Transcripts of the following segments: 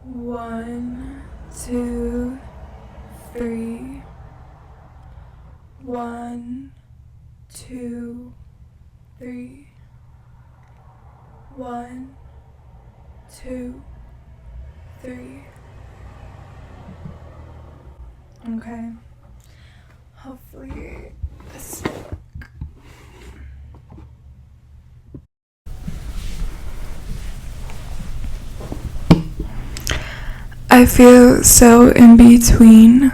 1, 2, 3. 1, 2, 3. 1, 2, 3. Okay. Hopefully this will work. I feel so in between.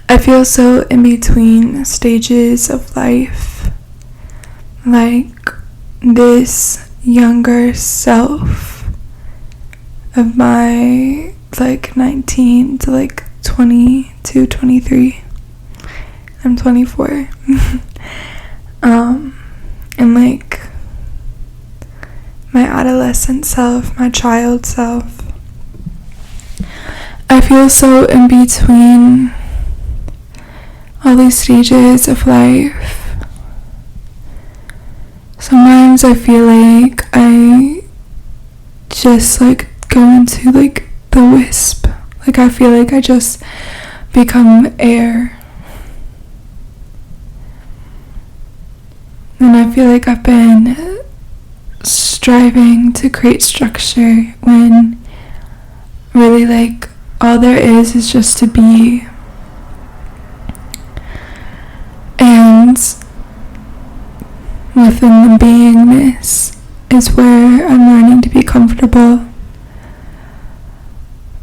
I feel so in between stages of life. Like this younger self of my 19 to 22, 23. I'm 24. And my adolescent self, my child self. I feel so in between all these stages of life. Sometimes I feel like I just go into the wisp. I feel like I just become air. And I feel like I've been striving to create structure when really all there is just to be. And within the beingness is where I'm learning to be comfortable.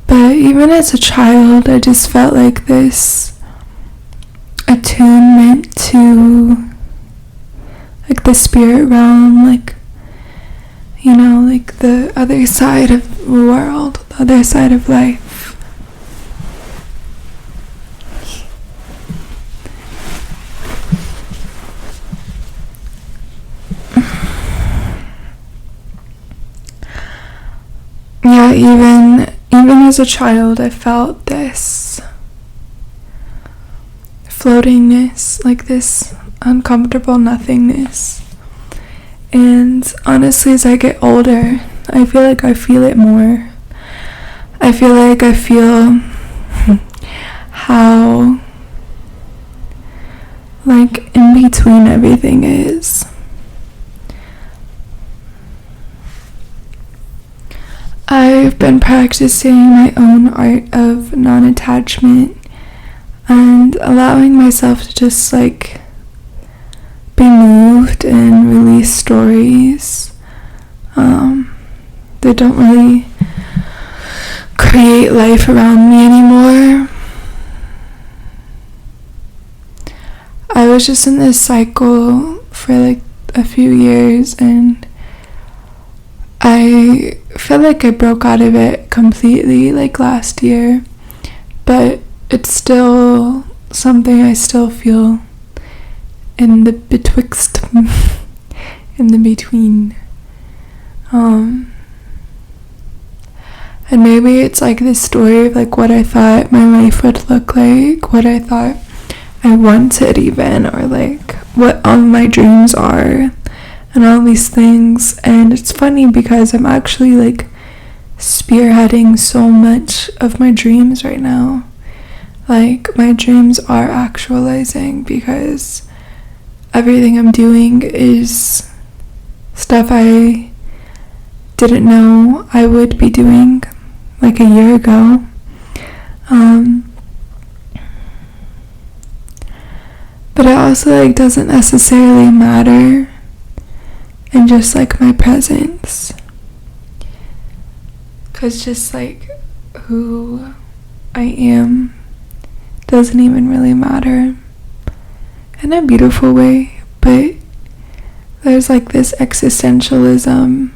But even as a child, I just felt like this attunement to the spirit realm, the other side of the world, the other side of life. Yeah, even as a child, I felt this floatingness, this uncomfortable nothingness. And honestly, as I get older, I feel like I feel it more. I feel like I feel how in between everything is. I've been practicing my own art of non-attachment and allowing myself to just be moved and release stories that don't really create life around me anymore. I was just in this cycle for a few years, and I feel like I broke out of it completely last year, but it's still something I still feel in the betwixt, in the between. And maybe it's this story of what I thought my life would look like, what I thought I wanted even, or what all my dreams are, and all these things. And it's funny because I'm actually spearheading so much of my dreams right now. My dreams are actualizing because everything I'm doing is stuff I didn't know I would be doing a year ago. But it also doesn't necessarily matter in just my presence, cause just who I am doesn't even really matter in a beautiful way. But there's this existentialism,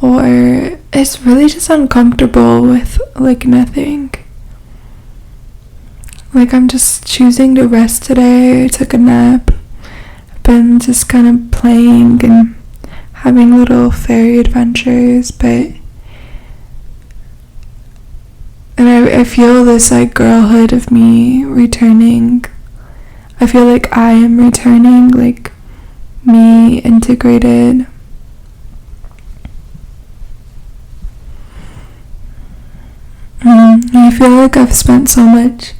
or it's really just uncomfortable with nothing. I'm just choosing to rest today. I took a nap. I've been just kind of playing and having little fairy adventures, and I feel this girlhood of me returning. I feel I am returning, me integrated. feel like I've spent so much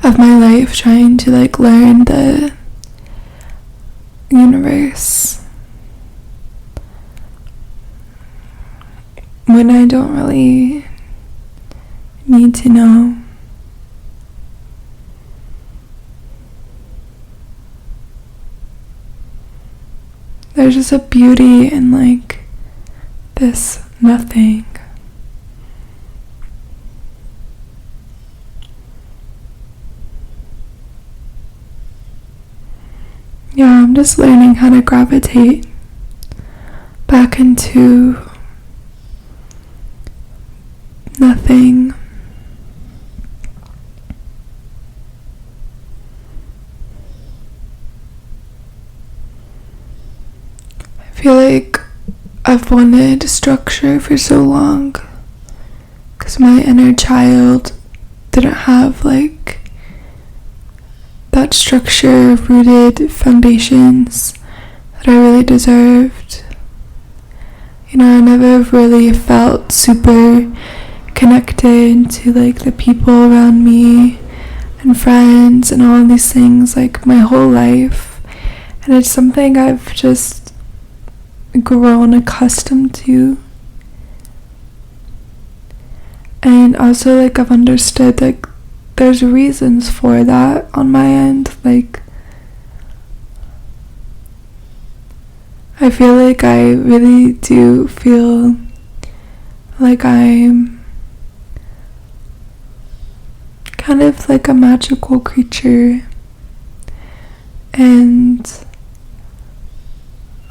of my life trying to like learn the universe when I don't really need to know. There's just a beauty in like this nothing. Yeah, I'm just learning how to gravitate back into nothing. I feel like I've wanted structure for so long because my inner child didn't have like that structure, rooted foundations that I really deserved. You know, I never really felt super connected to like the people around me and friends and all these things like my whole life, and it's something I've just grown accustomed to. And also like I've understood like there's reasons for that on my end. Like I feel like I really do feel like I'm kind of like a magical creature, and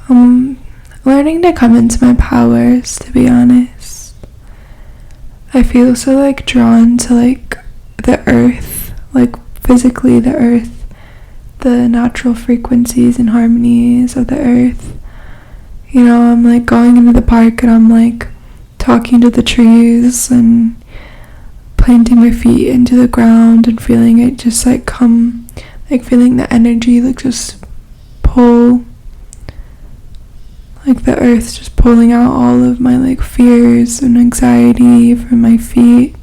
I'm learning to come into my powers, to be honest. I feel so like drawn to like the earth, like physically the earth, the natural frequencies and harmonies of the earth. You know, I'm like going into the park and I'm like talking to the trees and planting my feet into the ground and feeling it just like come, like feeling the energy like just pull, like the earth just pulling out all of my like fears and anxiety from my feet.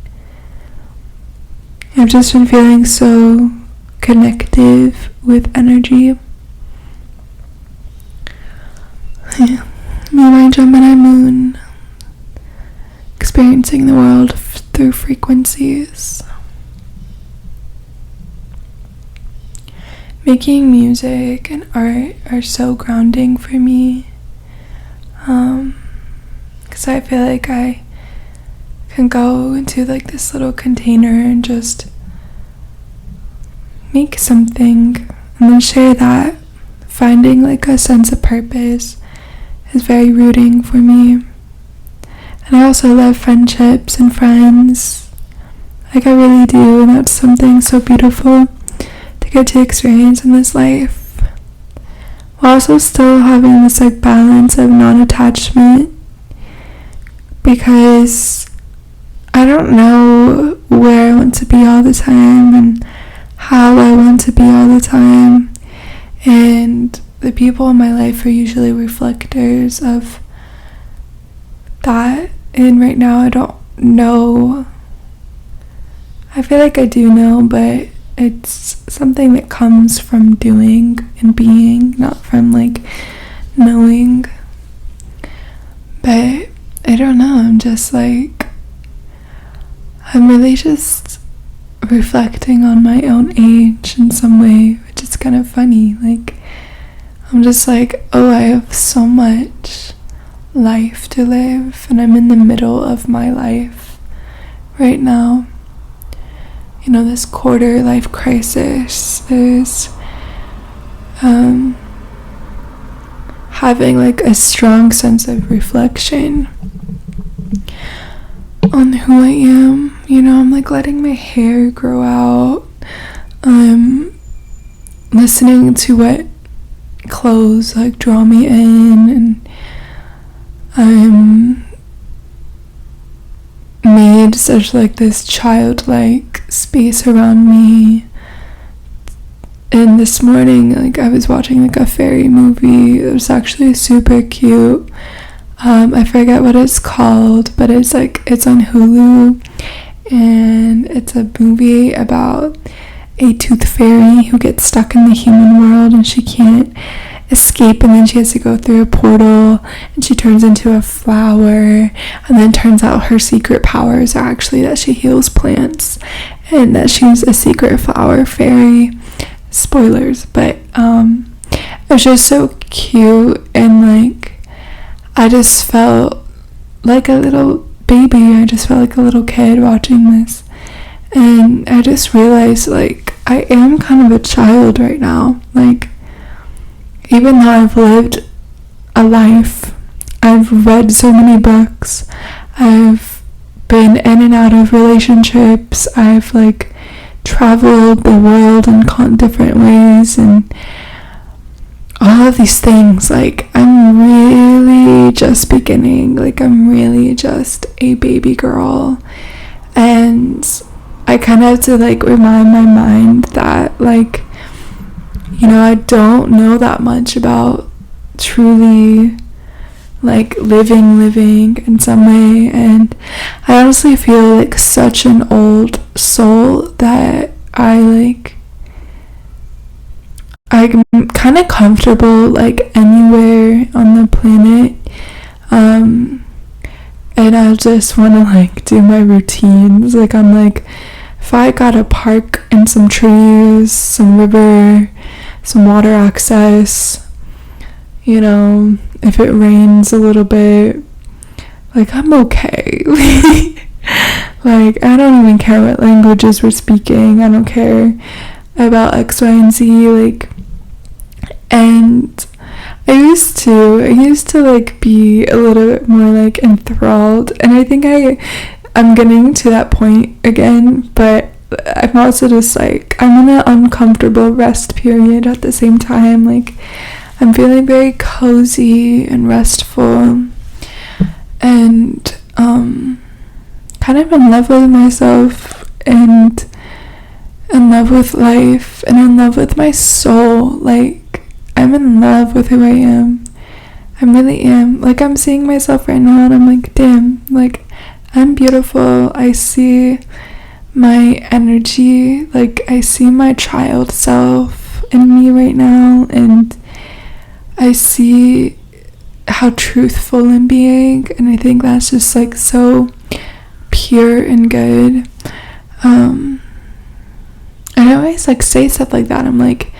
I've just been feeling so connective with energy. Yeah. Me and my Gemini moon, experiencing the world through frequencies. Making music and art are so grounding for me. Because I feel like I can go into like this little container and just make something and then share that. Finding like a sense of purpose is very rooting for me. And I also love friendships and friends. Like I really do, and that's something so beautiful to get to experience in this life. While also still having this like balance of non-attachment, because I don't know where I want to be all the time and how I want to be all the time, and the people in my life are usually reflectors of that. And right now I don't know. I feel like I do know, but it's something that comes from doing and being, not from like knowing. But I don't know, I'm just like, I'm really just reflecting on my own age in some way, which is kind of funny. Like I'm just like, oh, I have so much life to live, and I'm in the middle of my life right now. You know, this quarter life crisis is having like a strong sense of reflection on who I am. You know, I'm like letting my hair grow out. I'm listening to what clothes like draw me in, and I'm made such like this childlike space around me. And this morning, like I was watching like a fairy movie. It was actually super cute. I forget what it's called, but it's on Hulu, and it's a movie about a tooth fairy who gets stuck in the human world and she can't escape, and then she has to go through a portal and she turns into a flower, and then turns out her secret powers are actually that she heals plants and that she's a secret flower fairy. Spoilers, but it was just so cute, and like I just felt like a little baby. I just felt like a little kid watching this, and I just realized like I am kind of a child right now. Like, even though I've lived a life, I've read so many books, I've been in and out of relationships, I've like traveled the world in different ways, and all of these things, like I'm really just beginning. Like, I'm really just a baby girl, and I kind of have to like remind my mind that like, you know, I don't know that much about truly like living in some way, and I honestly feel like such an old soul that I'm kind of comfortable like anywhere on the planet, and I just want to like do my routines. Like, I'm like, if I got a park and some trees, some river, some water access, you know, if it rains a little bit, like I'm okay. Like, I don't even care what languages we're speaking. I don't care about X, Y, and Z. Like, and I used to like be a little bit more like enthralled, and I think I'm getting to that point again, but I'm also just like, I'm in an uncomfortable rest period at the same time. Like, I'm feeling very cozy and restful, and kind of in love with myself, and in love with life, and in love with my soul. Like, I'm in love with who I am. I really am. Like, I'm seeing myself right now and I'm like, damn, like, I'm beautiful. I see my energy, like I see my child self in me right now, and I see how truthful I'm being, and I think that's just like so pure and good. I always like say stuff like that. I'm like,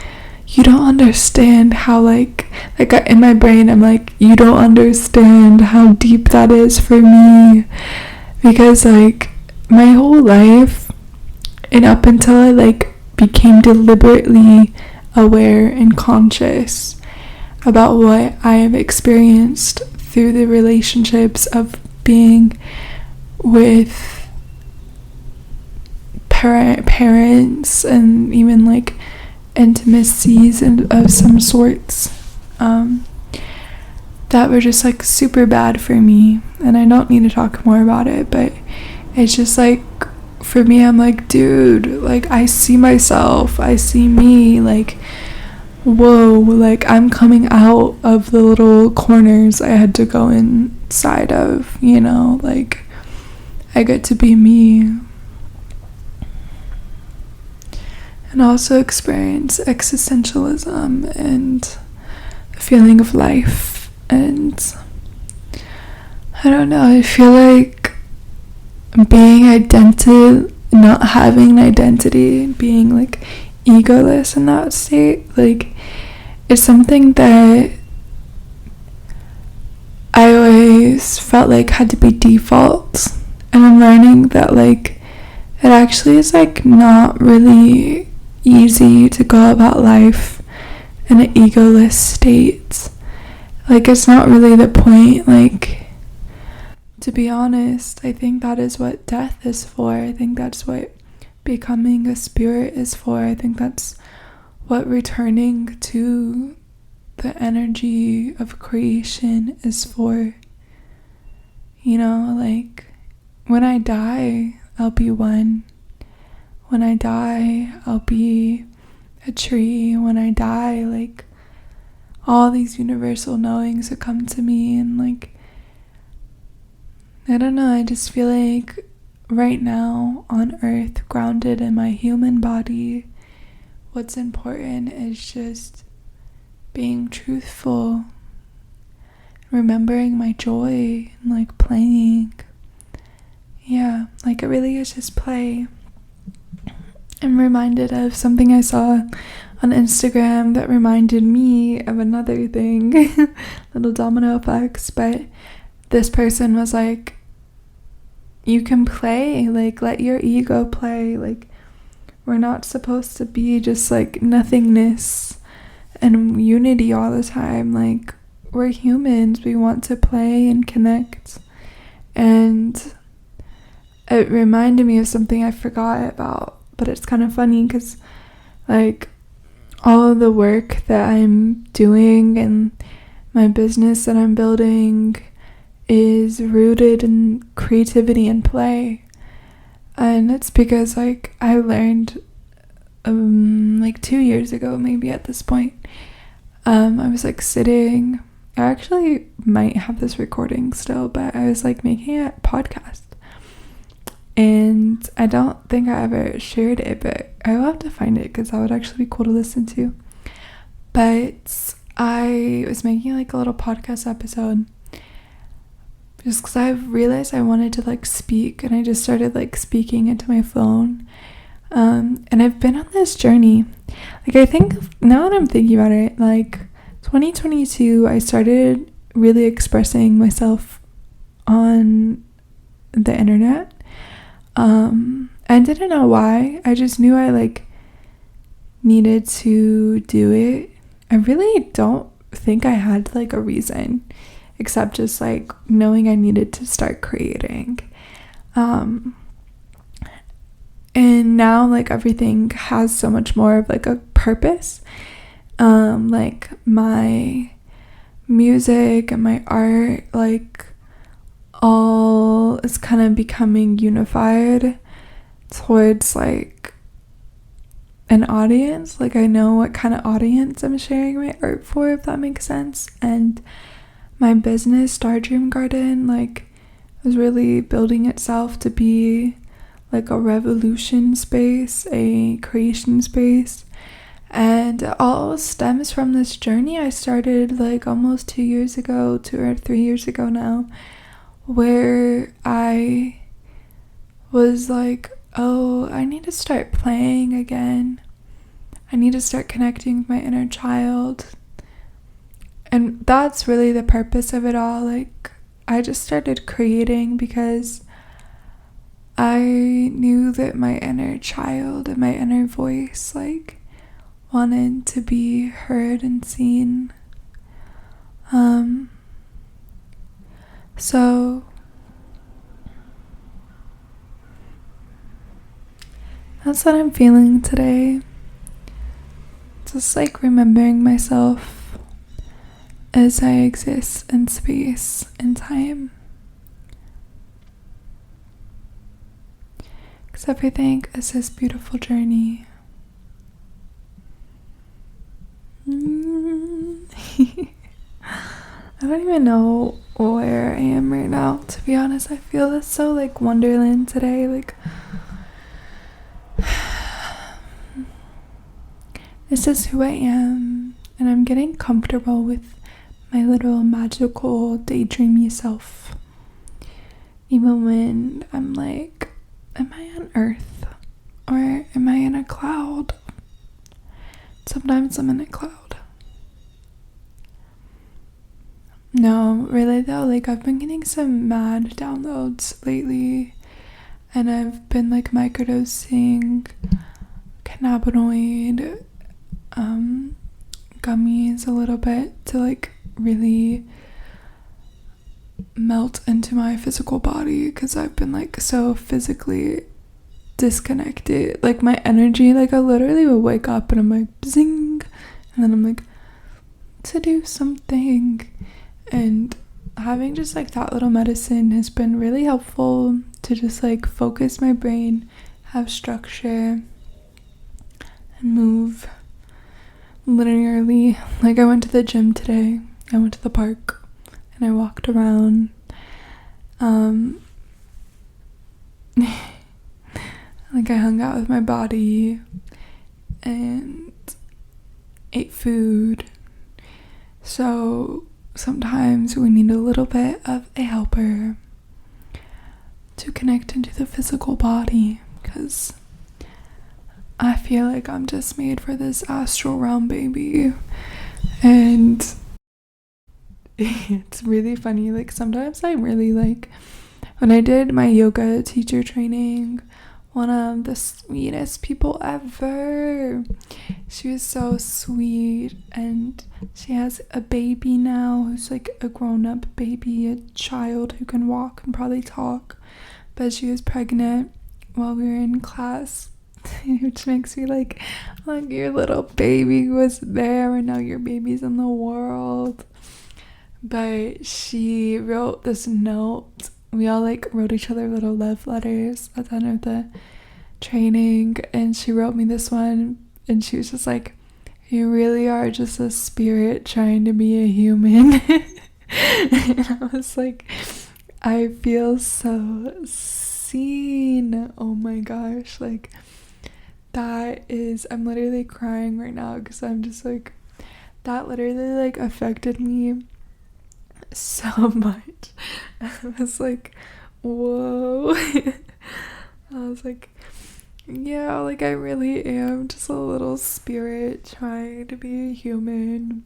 you don't understand how like in my brain I'm like, you don't understand how deep that is for me, because like my whole life, and up until I like became deliberately aware and conscious about what I have experienced through the relationships of being with parents and even like intimacies and of some sorts, that were just like super bad for me. And I don't need to talk more about it, but it's just like, for me, I'm like, dude, like I see myself, I see me, like, whoa, like I'm coming out of the little corners I had to go inside of, you know, like I get to be me. And also experience existentialism and the feeling of life. And I don't know, I feel like being not having an identity, being like egoless in that state, like it's something that I always felt like had to be default, and I'm learning that like it actually is like not really easy to go about life in an egoless state. Like, it's not really the point. Like, to be honest, I think that is what death is for. I think that's what becoming a spirit is for. I think that's what returning to the energy of creation is for. You know, like, when I die, I'll be one. When I die, I'll be a tree. When I die, like, all these universal knowings that come to me, and like, I don't know, I just feel like right now on earth, grounded in my human body, what's important is just being truthful, remembering my joy, and like playing. Yeah, like it really is just play. I'm reminded of something I saw on Instagram that reminded me of another thing, little domino effects, but this person was like, you can play, like let your ego play, like we're not supposed to be just like nothingness and unity all the time. Like we're humans, we want to play and connect. And it reminded me of something I forgot about, but it's kind of funny because like all of the work that I'm doing and my business that I'm building is rooted in creativity and play. And it's because like I learned like 2 years ago, maybe at this point, I was like sitting, I actually might have this recording still, but I was like making a podcast, and I don't think I ever shared it, but I will have to find it because that would actually be cool to listen to. But I was making like a little podcast episode just because I realized I wanted to like speak, and I just started like speaking into my phone. And I've been on this journey. Like I think now that I'm thinking about it, like 2022, I started really expressing myself on the internet. I didn't know why. I just knew I like needed to do it. I really don't think I had like a reason, except just like knowing I needed to start creating. And now like everything has so much more of like a purpose. Like my music and my art, like all is kind of becoming unified towards like an audience. Like I know what kind of audience I'm sharing my art for, if that makes sense. And my business, StarDream Garden, like was really building itself to be like a revolution space, a creation space. And it all stems from this journey I started like almost 2 years ago, 2 or 3 years ago now, where I was like, oh, I need to start playing again. I need to start connecting with my inner child. And that's really the purpose of it all. Like I just started creating because I knew that my inner child and my inner voice like wanted to be heard and seen. So that's what I'm feeling today. Just like remembering myself as I exist in space and time. Because everything is this beautiful journey. I don't even know where I am right now, to be honest. I feel this so like Wonderland today. Like this is who I am, and I'm getting comfortable with my little magical daydreamy self. Even when I'm like, am I on Earth or am I in a cloud? Sometimes I'm in a cloud. No, really though, like I've been getting some mad downloads lately, and I've been like microdosing cannabinoid gummies a little bit to like really melt into my physical body, because I've been like so physically disconnected. Like my energy, like I literally would wake up and I'm like zing, and then I'm like to do something. And having just like that little medicine has been really helpful to just like focus my brain, have structure, and move linearly. Like I went to the gym today, I went to the park, and I walked around. like I hung out with my body and ate food. So sometimes we need a little bit of a helper to connect into the physical body, because I feel like I'm just made for this astral realm, baby. And it's really funny, like sometimes I really like, when I did my yoga teacher training, one of the sweetest people ever, she was so sweet, and she has a baby now who's like a grown-up baby, a child who can walk and probably talk, but she was pregnant while we were in class, which makes me like your little baby was there and now your baby's in the world. But she wrote this note. We all like wrote each other little love letters at the end of the training, and she wrote me this one, and she was just like, you really are just a spirit trying to be a human. And I was like, I feel so seen. Oh my gosh, like that is, I'm literally crying right now because I'm just like, that literally like affected me so much. I was like, whoa. I was like, yeah, like I really am just a little spirit trying to be a human.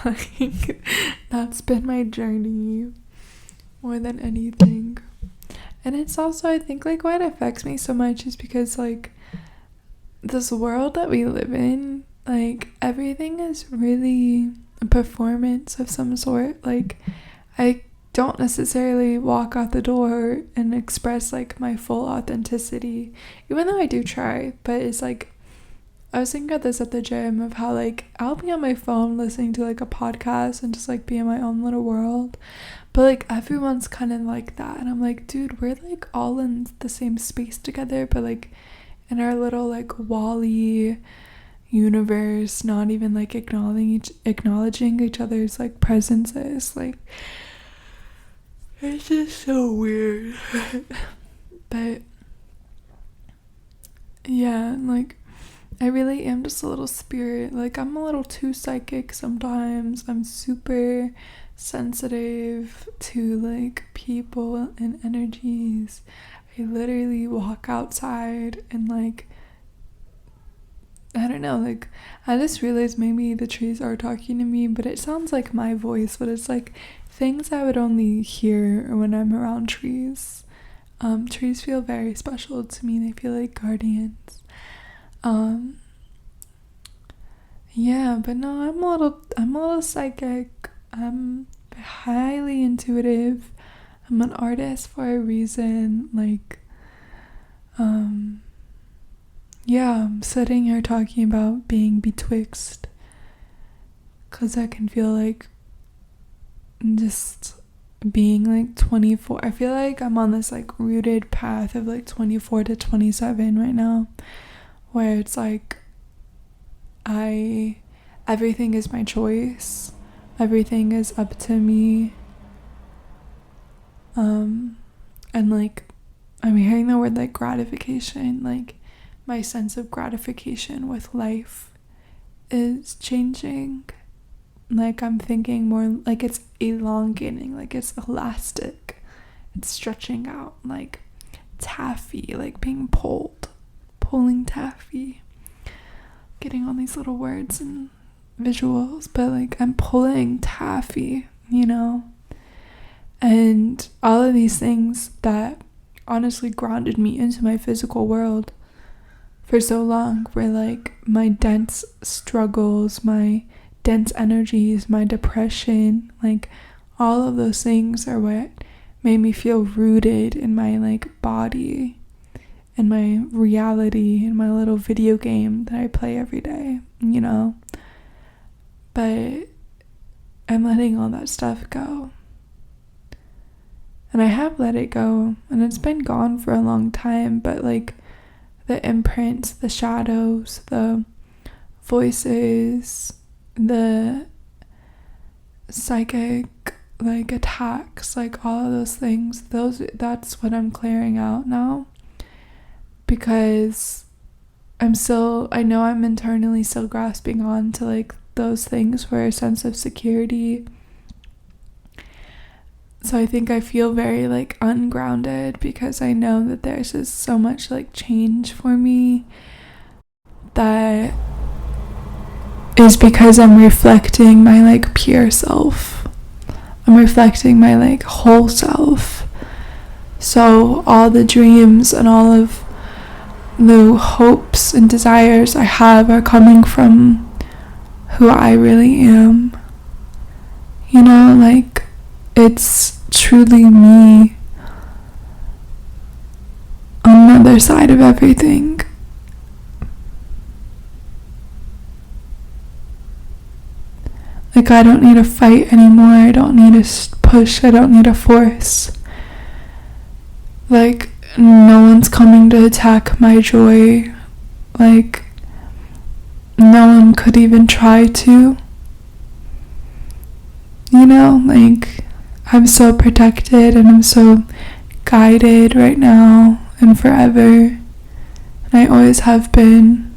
Like, that's been my journey more than anything. And it's also, I think, like, why it affects me so much is because, like, this world that we live in, like, everything is really a performance of some sort. Like, I don't necessarily walk out the door and express, like, my full authenticity, even though I do try. But it's like, I was thinking about this at the gym of how, like, I'll be on my phone listening to, like, a podcast and just, like, be in my own little world. But, like, everyone's kind of like that. And I'm like, dude, we're, like, all in the same space together. But, like, in our little, like, Wall-E universe, not even, like, acknowledging each other's, like, presences. Like, it's just so weird. But, yeah, like, I really am just a little spirit. Like, I'm a little too psychic sometimes. I'm super sensitive to, like, people and energies. I literally walk outside and, like, I don't know, like, I just realized maybe the trees are talking to me, but it sounds like my voice, but it's, like, things I would only hear when I'm around trees. Trees feel very special to me. They feel like guardians. Yeah, but no, I'm a little psychic. I'm highly intuitive. I'm an artist for a reason. Like, yeah, I'm sitting here talking about being betwixt, 'cause I can feel like just being like 24. I feel like I'm on this like rooted path of like 24 to 27 right now, where it's like everything is my choice, everything is up to me, and like I'm hearing the word like gratification, like my sense of gratification with life is changing. Like I'm thinking more like it's elongating, like it's elastic, it's stretching out, like taffy, like being pulling taffy. Getting all these little words and visuals, but like I'm pulling taffy, you know? And all of these things that honestly grounded me into my physical world for so long were like my dense struggles, my dense energies, my depression, like all of those things are what made me feel rooted in my like body and my reality and my little video game that I play every day, you know? But I'm letting all that stuff go. And I have let it go, and it's been gone for a long time, but like the imprints, the shadows, the voices, the psychic like attacks, like all of those things, that's what I'm clearing out now, because I know I'm internally still grasping on to like those things for a sense of security. So I think I feel very like ungrounded because I know that there's just so much like change for me that is because I'm reflecting my like pure self. I'm reflecting my like whole self. So all the dreams and all of the hopes and desires I have are coming from who I really am. You know, like it's truly me on the other side of everything. Like I don't need to fight anymore. I don't need to push. I don't need to force. Like no one's coming to attack my joy. Like no one could even try to. You know, like I'm so protected and I'm so guided right now and forever. And I always have been.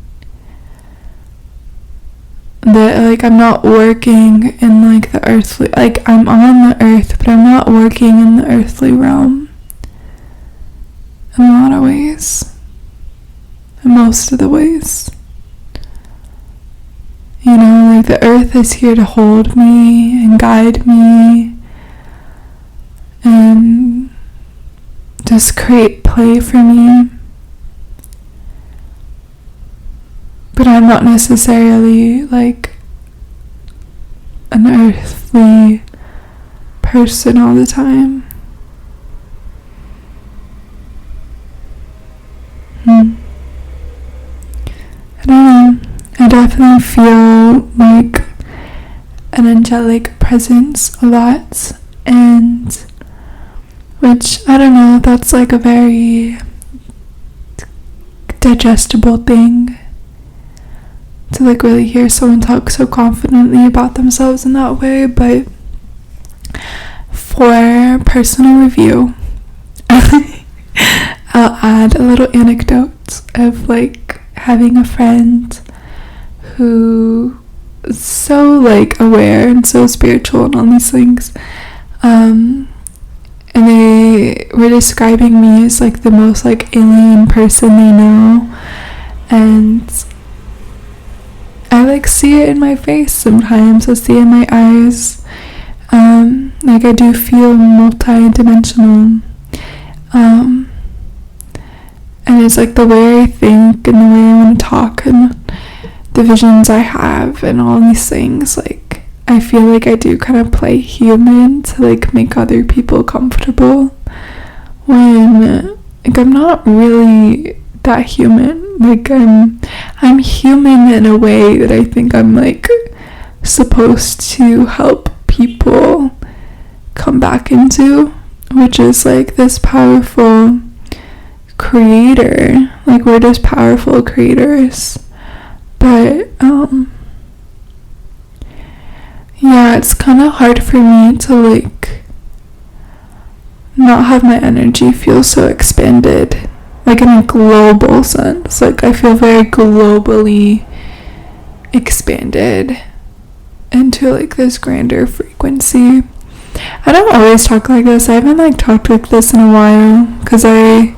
That like I'm not working in like the earthly, like I'm on the earth, but I'm not working in the earthly realm in a lot of ways, in most of the ways. You know, like the earth is here to hold me and guide me and just create play for me. But I'm not necessarily like an earthly person all the time. I don't know. I definitely feel like an angelic presence a lot, and which I don't know, that's like a very digestible thing. To like really hear someone talk so confidently about themselves in that way. But for personal review, I'll add a little anecdote of like having a friend who is so like aware and so spiritual and all these things, and they were describing me as like the most like alien person they know, and I like see it in my face sometimes. I see it in my eyes. Like I do feel multi-dimensional. And it's like the way I think and the way I want to talk and the visions I have and all these things. Like I feel like I do kind of play human to like make other people comfortable, when like I'm not really that human. Like I'm human in a way that I think I'm like supposed to help people come back into, which is like this powerful creator. Like we're just powerful creators. But yeah, it's kind of hard for me to like not have my energy feel so expanded. Like in a global sense, like I feel very globally expanded into like this grander frequency. I don't always talk like this. I haven't like talked like this in a while because I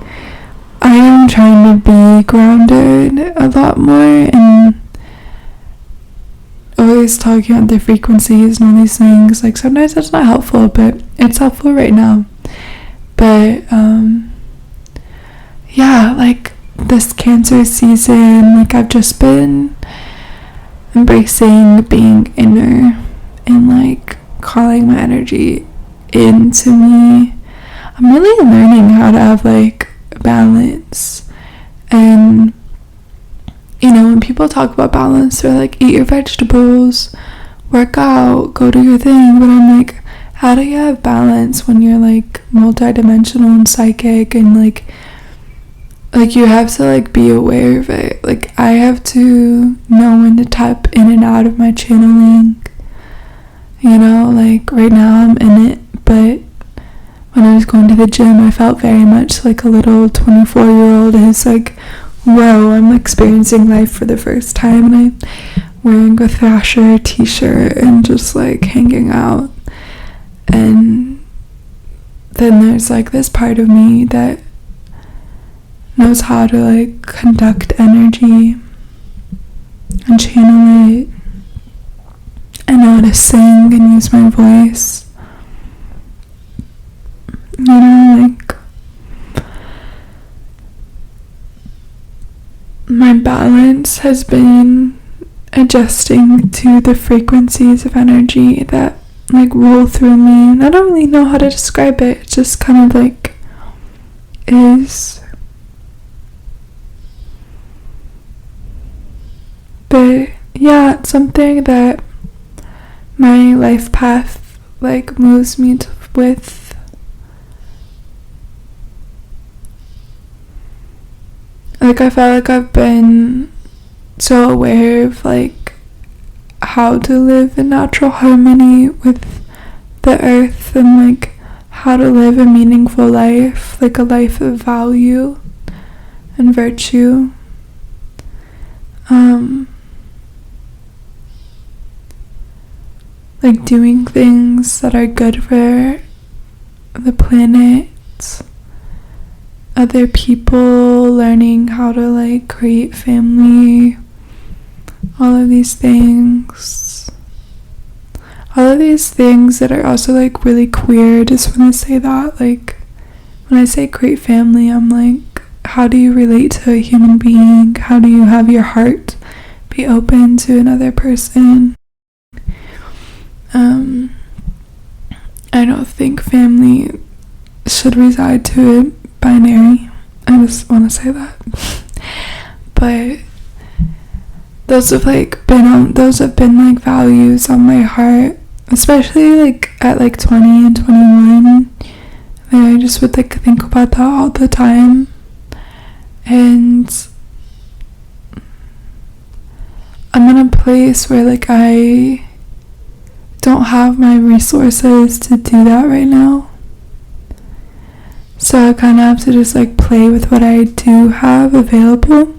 am trying to be grounded a lot more and always talking about the frequencies and all these things. Like sometimes that's not helpful, but it's helpful right now. But yeah, like this Cancer season, like I've just been embracing being inner and like calling my energy into me. I'm really learning how to have like balance. And you know, when people talk about balance, they're like, eat your vegetables, work out, go do your thing. But I'm like, how do you have balance when you're like multidimensional and psychic and like you have to like be aware of it. Like I have to know when to tap in and out of my channeling. You know, like right now I'm in it, but when I was going to the gym, I felt very much like a little 24-year-old who's like, whoa, I'm experiencing life for the first time, and I'm wearing a Thrasher t-shirt and just like hanging out. And then there's like this part of me that knows how to like conduct energy and channel it. I know how to sing and use my voice. You know, like my balance has been adjusting to the frequencies of energy that like roll through me, and I don't really know how to describe it. It just kind of like is. But yeah, it's something that my life path like moves me with. Like I felt like I've been so aware of like how to live in natural harmony with the earth, and like how to live a meaningful life, like a life of value and virtue. Like doing things that are good for the planet, other people, learning how to like create family, all of these things that are also like really queer. Just want to say that, like when I say create family, I'm like, how do you relate to a human being? How do you have your heart be open to another person? I don't think family should reside to a binary. I just want to say that. But those have been like values on my heart, especially like at like 20 and 21. And I just would like think about that all the time. And I'm in a place where like I don't have my resources to do that right now. So I kind of have to just like play with what I do have available.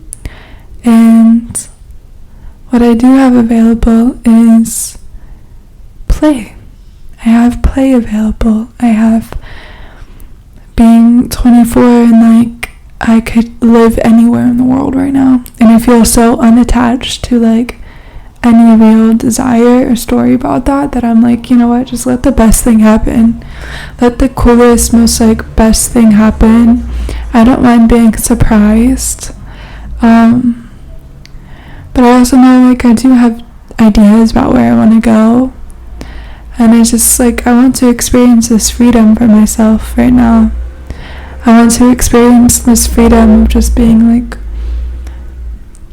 And what I do have available is play. I have play available. I have being 24 and like I could live anywhere in the world right now. And I feel so unattached to like any real desire or story about that I'm like, you know what, just let the best thing happen. Let the coolest, most like best thing happen. I don't mind being surprised. But I also know like I do have ideas about where I want to go. And I just like, I want to experience this freedom for myself right now. I want to experience this freedom of just being like,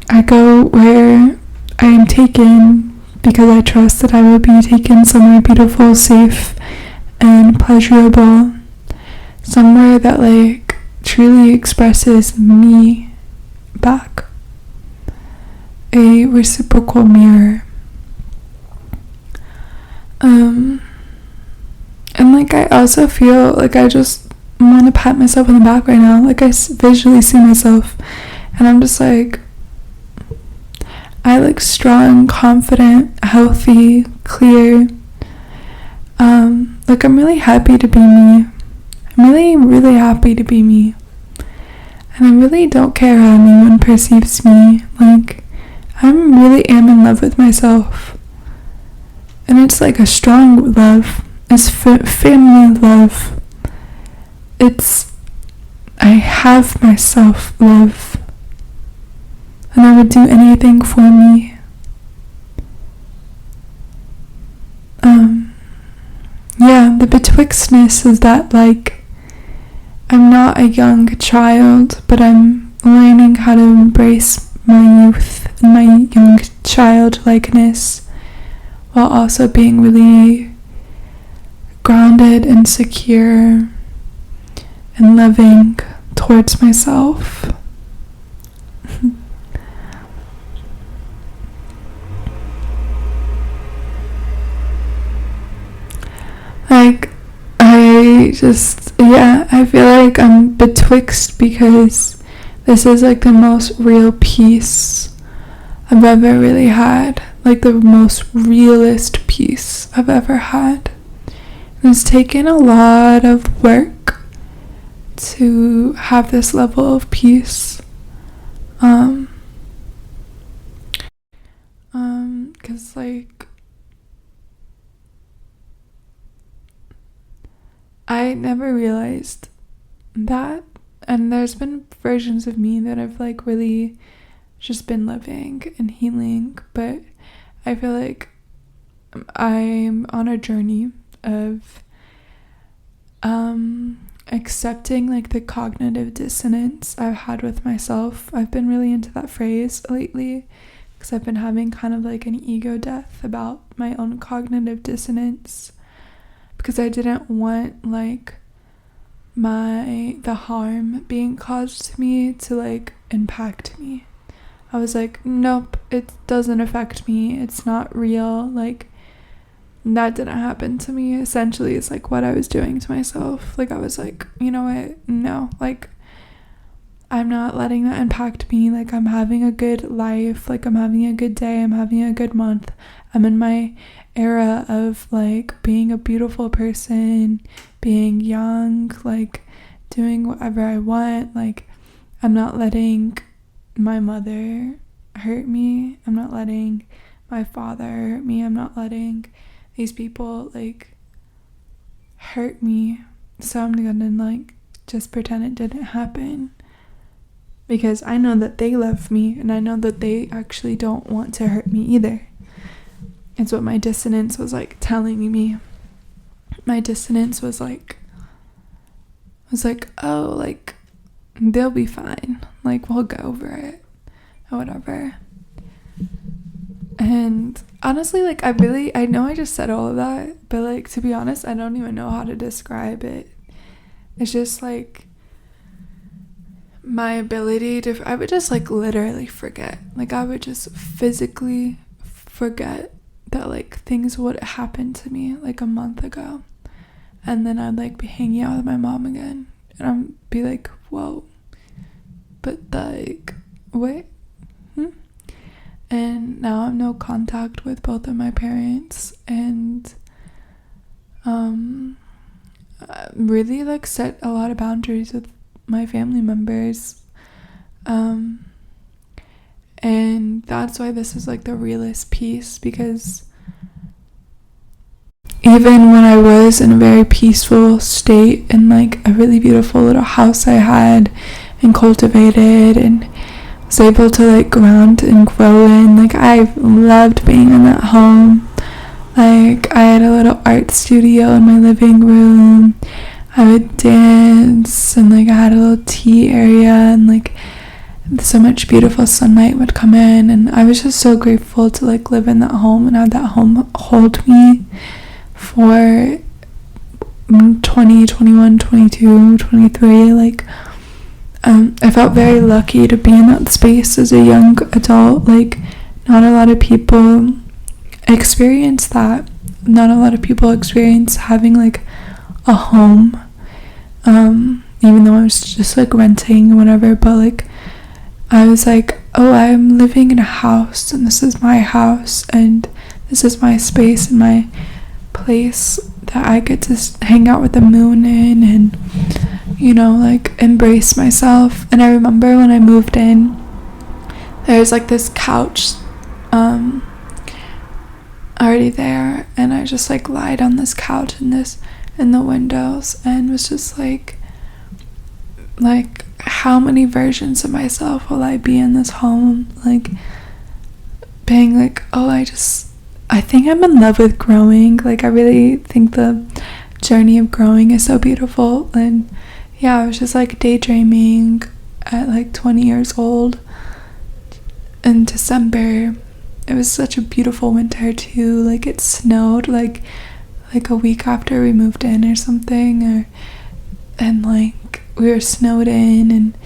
I go where I am taken because I trust that I will be taken somewhere beautiful, safe, and pleasurable. Somewhere that like truly expresses me back. A reciprocal mirror. And like I also feel like I just want to pat myself on the back right now. Like I visually see myself and I'm just like, I look strong, confident, healthy, clear. Like I'm really happy to be me. I'm really, really happy to be me. And I really don't care how anyone perceives me. Like I really am in love with myself. And it's like a strong love. It's family love. It's I have myself love. And I would do anything for me. Yeah, the betwixtness is that like I'm not a young child, but I'm learning how to embrace my youth and my young childlikeness while also being really grounded and secure and loving towards myself. I feel like I'm betwixt, because this is like the most real peace I've ever really had, like the most realist peace I've ever had. It's taken a lot of work to have this level of peace. Cause like I never realized that, and there's been versions of me that I've like really just been living and healing, but I feel like I'm on a journey of accepting like the cognitive dissonance I've had with myself. I've been really into that phrase lately, because I've been having kind of like an ego death about my own cognitive dissonance, because I didn't want like the harm being caused to me to like impact me. I was like, nope, it doesn't affect me, it's not real, like that didn't happen to me, essentially. It's like what I was doing to myself. Like I was like, you know what, no, like I'm not letting that impact me. Like I'm having a good life, like I'm having a good day, I'm having a good month, I'm in my era of like being a beautiful person, being young, like doing whatever I want. Like I'm not letting my mother hurt me, I'm not letting my father hurt me, I'm not letting these people like hurt me, so I'm gonna like just pretend it didn't happen, because I know that they love me, and I know that they actually don't want to hurt me either. It's what my dissonance was like telling me. My dissonance was like oh, like they'll be fine, like we'll go over it or whatever. And honestly, like I know I just said all of that, but like to be honest, I don't even know how to describe it. It's just like my ability to, I would just like literally forget. Like I would just physically forget that like things would happen to me like a month ago, and then I'd like be hanging out with my mom again, and I'd be like, whoa, but like wait, and now I have no contact with both of my parents, and really like set a lot of boundaries with my family members, and that's why this is like the realest piece, because even when I was in a very peaceful state and like a really beautiful little house I had and cultivated and was able to like ground and grow in, like I loved being in that home. Like I had a little art studio in my living room, I would dance, and like I had a little tea area, and like so much beautiful sunlight would come in, and I was just so grateful to like live in that home and have that home hold me for 20, 21, 22, 23. Like I felt very lucky to be in that space as a young adult. Like not a lot of people experience that. Not a lot of people experience having like a home, even though I was just like renting or whatever. But like I was like, oh, I'm living in a house, and this is my house, and this is my space and my place that I get to hang out with the moon in, and you know, like embrace myself. And I remember when I moved in, there's like this couch already there, and I just like lied on this couch in the windows, and was just like how many versions of myself will I be in this home? Like being like, oh, I think I'm in love with growing. Like I really think the journey of growing is so beautiful. And yeah, I was just like daydreaming at like 20 years old in December. It was such a beautiful winter too. Like it snowed like a week after we moved in or something, and like we were snowed in, and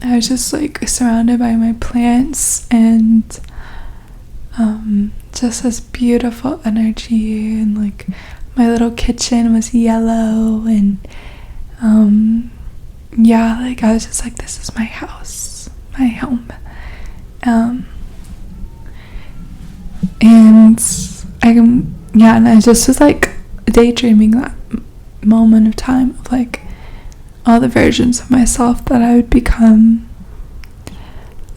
I was just like surrounded by my plants, and just this beautiful energy, and like my little kitchen was yellow, and yeah, like I was just like, this is my house, my home. And and I just was like daydreaming that moment of time of like all the versions of myself that I would become.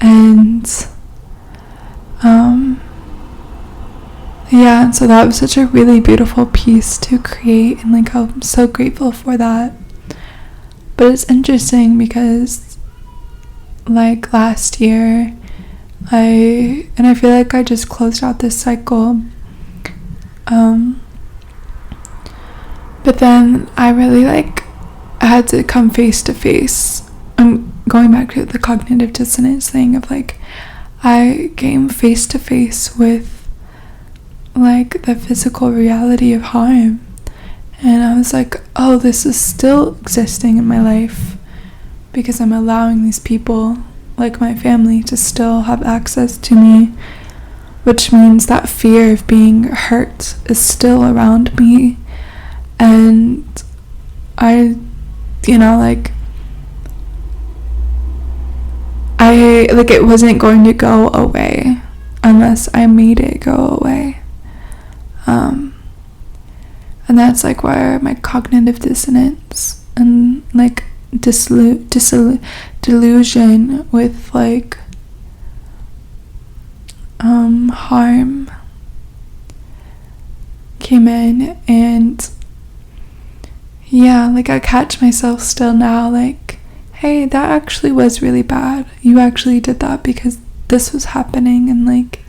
And and so that was such a really beautiful piece to create, and like I'm so grateful for that. But it's interesting because like last year I feel like I just closed out this cycle, but then I really I had to come face to face. I'm going back to the cognitive dissonance thing of like I came face to face with like the physical reality of harm, and I was like, oh, this is still existing in my life because I'm allowing these people like my family to still have access to me, which means that fear of being hurt is still around me. And I it wasn't going to go away unless I made it go away. And that's like where my cognitive dissonance and like delusion with like harm came in. And like I catch myself still now like, hey, that actually was really bad. You actually did that because this was happening, and like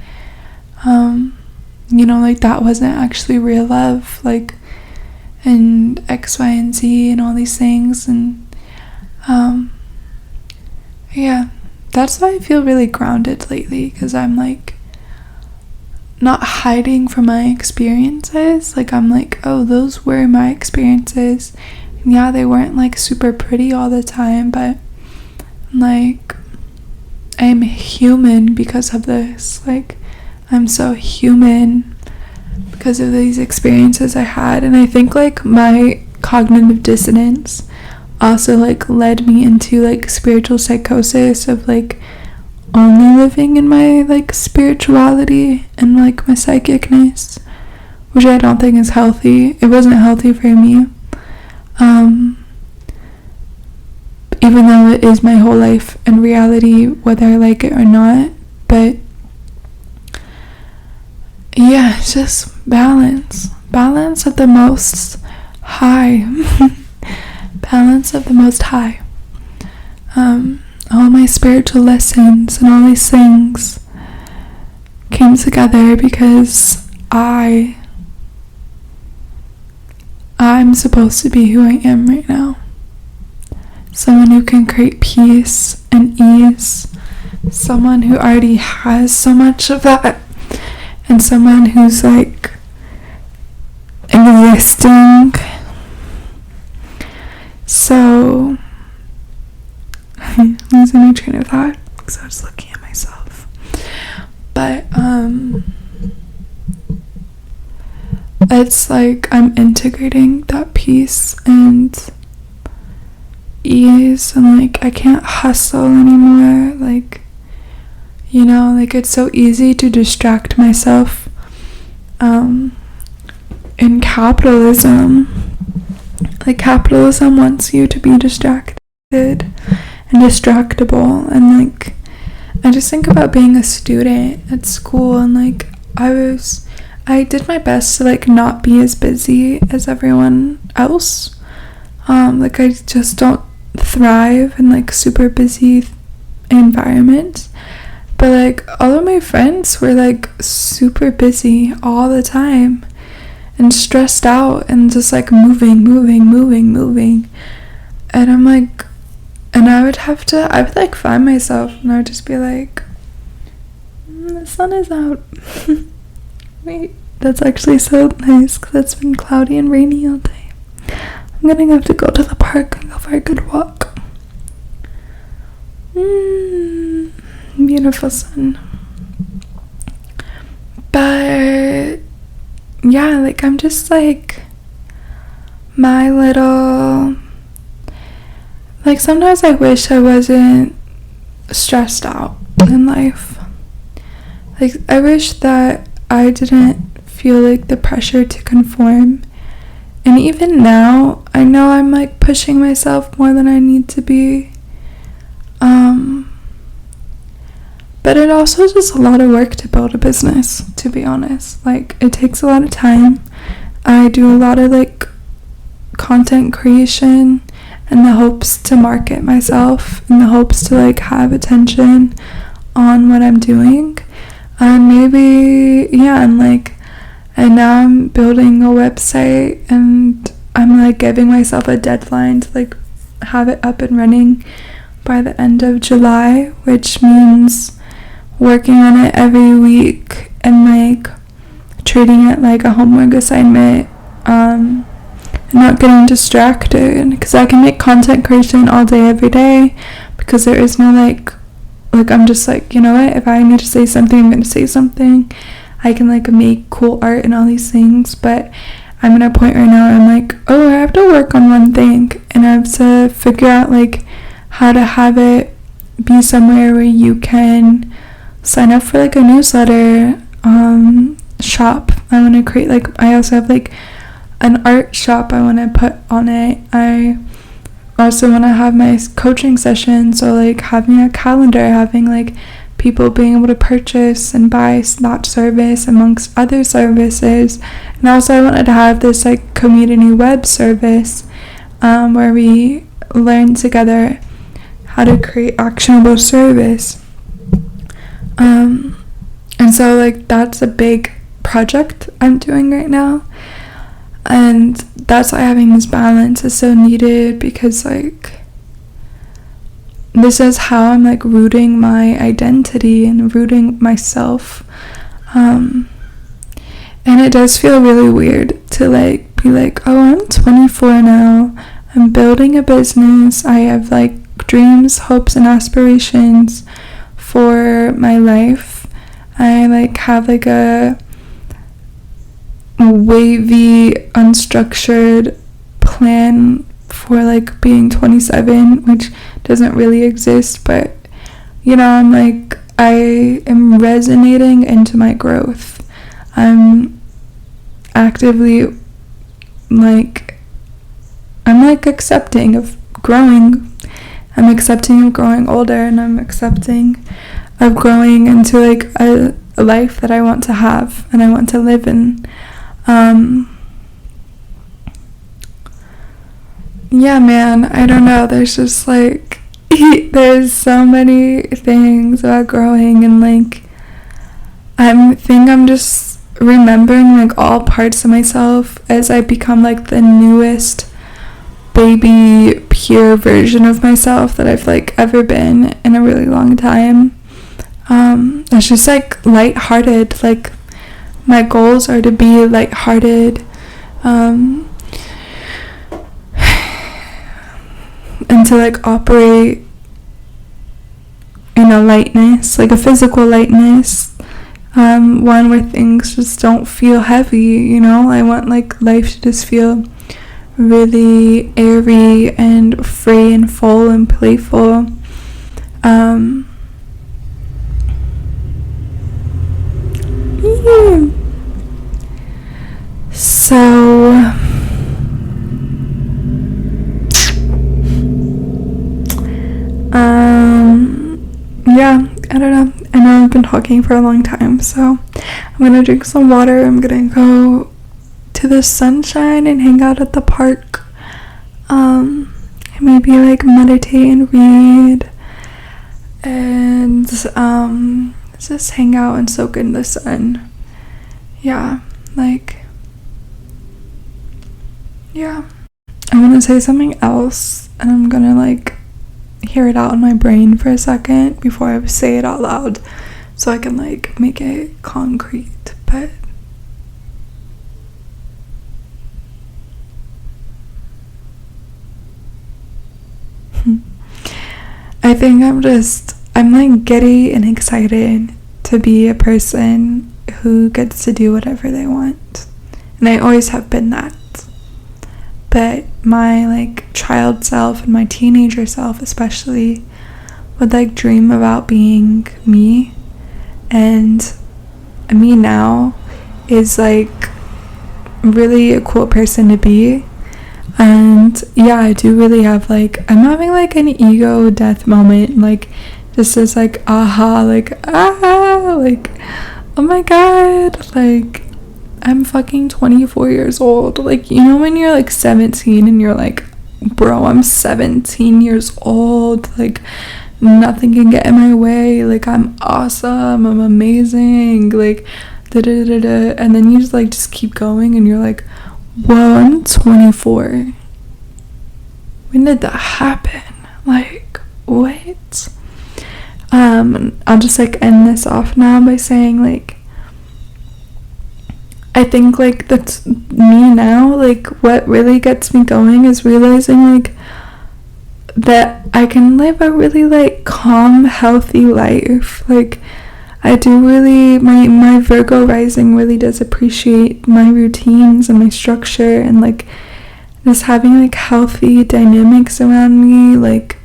like that wasn't actually real love, like, and X, Y, and Z and all these things. And that's why I feel really grounded lately, because I'm like not hiding from my experiences. Like I'm like, oh, those were my experiences, and yeah, they weren't like super pretty all the time, but like I'm human because of this. Like I'm so human because of these experiences I had. And I think like my cognitive dissonance also like led me into like spiritual psychosis of like only living in my like spirituality and like my psychicness, which I don't think is healthy. It wasn't healthy for me, even though it is my whole life and reality, whether I like it or not. But yeah, it's just balance of the most high. Balance of the most high. All my spiritual lessons and all these things came together because I'm supposed to be who I am right now. Someone who can create peace and ease. Someone who already has so much of that. And someone who's like existing. So I'm losing my train of thought because I was looking at myself. But it's like I'm integrating that peace and ease, and like I can't hustle anymore. Like, like it's so easy to distract myself in capitalism. Like capitalism wants you to be distracted and distractible. And like I just think about being a student at school, and like I did my best to like not be as busy as everyone else. Like I just don't thrive in like super busy environments. But like all of my friends were like super busy all the time and stressed out and just like moving. And I'm like, and I would like find myself, and I would just be like, the sun is out. Wait, that's actually so nice because it's been cloudy and rainy all day. I'm gonna have to go to the park and go for a good walk. Beautiful sun. But yeah, like I'm just like my little, like, sometimes I wish I wasn't stressed out in life. Like, I wish that I didn't feel like the pressure to conform. And even now, I know I'm like pushing myself more than I need to be. But it also is just a lot of work to build a business, to be honest. Like, it takes a lot of time. I do a lot of like content creation in the hopes to market myself, in the hopes to like have attention on what I'm doing. And now I'm building a website, and I'm like giving myself a deadline to like have it up and running by the end of July, which means working on it every week and like treating it like a homework assignment, and not getting distracted, because I can make content creation all day every day, because there is no like I'm just like, you know what, if I need to say something, I'm gonna say something. I can like make cool art and all these things, but I'm at a point right now where I'm like, oh, I have to work on one thing, and I have to figure out like how to have it be somewhere where you can sign up for like a newsletter shop. I want to create like, I also have like an art shop I want to put on it. I also want to have my coaching session, so like having a calendar, having like people being able to purchase and buy that service amongst other services. And also I wanted to have this like community web service where we learn together how to create actionable service. And so like that's a big project I'm doing right now, and that's why having this balance is so needed, because like this is how I'm like rooting my identity and rooting myself. And it does feel really weird to like be like, oh, I'm 24 now, I'm building a business, I have like dreams, hopes, and aspirations for my life. I like have like a wavy, unstructured plan for like being 27, which doesn't really exist, but you know, I'm like, I am resonating into my growth. I'm actively like, I'm like accepting of growing. I'm accepting of growing older, and I'm accepting of growing into like a life that I want to have and I want to live in. Yeah, man, I don't know, there's just like there's so many things about growing, and like I think I'm just remembering like all parts of myself as I become like the newest baby pure version of myself that I've like ever been in a really long time. It's just like lighthearted. Like my goals are to be lighthearted, and to like operate in a lightness, like a physical lightness, one where things just don't feel heavy, you know. I want like life to just feel really airy and free and full and playful. So yeah, I don't know. I know I've been talking for a long time, so I'm gonna drink some water. I'm gonna go to the sunshine and hang out at the park. Maybe like meditate and read, and just hang out and soak in the sun. Yeah, like, yeah. I want to say something else, and I'm gonna like hear it out in my brain for a second before I say it out loud, so I can like make it concrete. But I think I'm like giddy and excited to be a person who gets to do whatever they want, and I always have been that. but my like child self and my teenager self especially would like dream about being me, and me now is like really a cool person to be. And yeah, I do really have like, I'm having like an ego death moment, like just as like aha, like like oh my god, like I'm fucking 24 years old. Like, you know when you're like 17 and you're like, bro, I'm 17 years old, like nothing can get in my way, like I'm awesome, I'm amazing, like da da da da, and then you just keep going and you're like, whoa, I'm 24. When did that happen? Like, what? I'll just like end this off now by saying like, I think like that's me now. Like what really gets me going is realizing like that I can live a really like calm, healthy life. Like I do really, my Virgo rising really does appreciate my routines and my structure, and like just having like healthy dynamics around me. Like,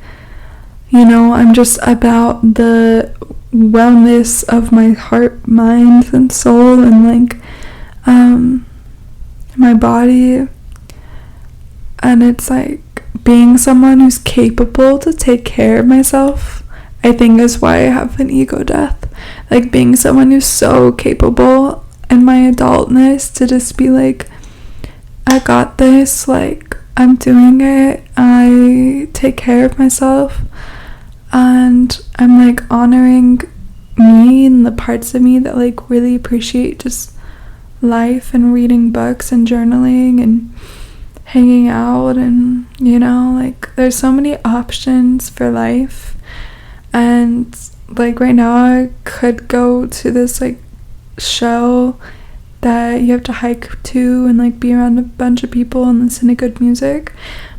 you know, I'm just about the wellness of my heart, mind, and soul, and like my body. And it's like being someone who's capable to take care of myself, I think is why I have an ego death. Like being someone who's so capable in my adultness to just be like, I got this, like I'm doing it, I take care of myself, and I'm like honoring me and the parts of me that like really appreciate just life and reading books and journaling and hanging out, and you know, like there's so many options for life. And like right now I could go to this like show that you have to hike to and like be around a bunch of people and listen to good music,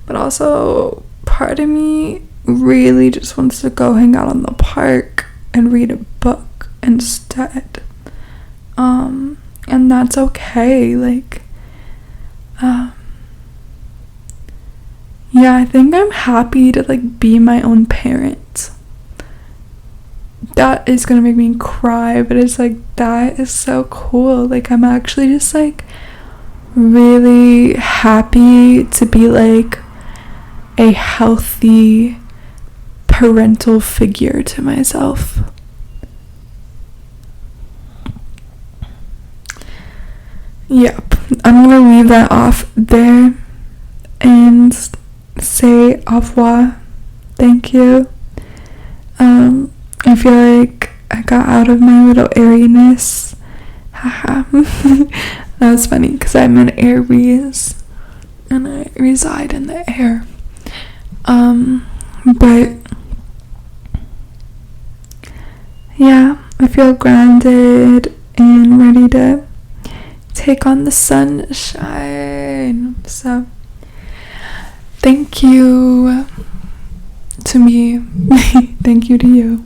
but also part of me really just wants to go hang out on the park and read a book instead. And that's okay. Like yeah, I think I'm happy to like be my own parent. That is gonna make me cry, but it's like, that is so cool. Like I'm actually just like really happy to be like a healthy parental figure to myself. Yep, I'm gonna leave that off there and say au revoir. Thank you. I feel like I got out of my little airiness. Haha. That was funny because I'm an Aries and I reside in the air. But yeah, I feel grounded and ready to take on the sunshine. So thank you to me. Thank you to you.